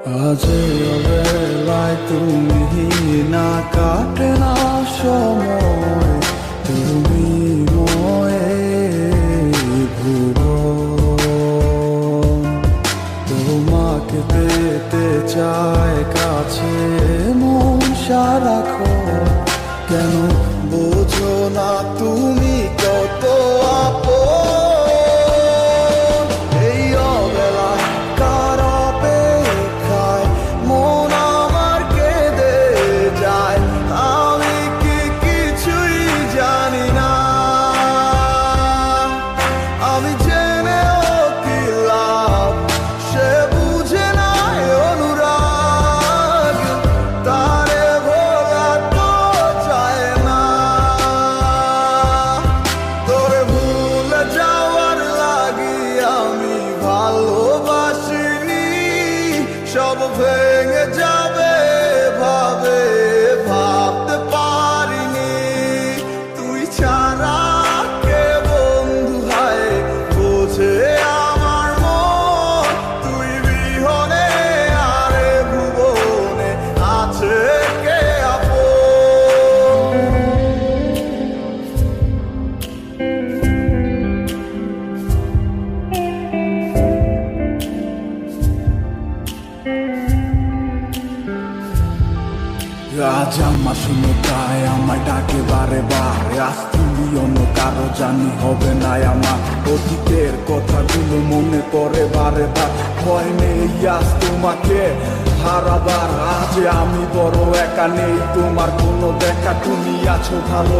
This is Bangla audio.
আজ বেলায় তুমি না কাটে না সময়, তুমি ময়ে ভুবন। তোমাকে পেতে চায় কাছে মন সারাক্ষণ, কেন বোঝো না তুমি কত আপন। এই অবেলায় কার অপেক্ষায় মন আমার কেঁদে যায়, আমি কি কিছুই জানি না। আমি জেনেও কি লাভ, সে বুঝে নাই অনুরাগ, তারে ভোলা তো চায় না। তোরে ভুলে যাওয়ার লাগি আমি ভালোবাসিনি, সব ভেঙে যাবে ভাবে ভাবতে পারিনি। তুই ছাড়া কে বন্ধু হয় বোঝে আমার মন, তুই বিহনে আরে ভুবনে আছে কে আপন। আজ আমার শূন্যতায় আমায় ডাকে বারে বারে, আজ তুমি অন্য কারো জানি হবে না আমার। অতীতের কথাগুলো মনে পড়ে বারে বার, ভয় নেই আজ তোমাকে হারাবার। আজ আমি বড় একা, নেই তোমার কোনো দেখা, তুমি আছো ভালো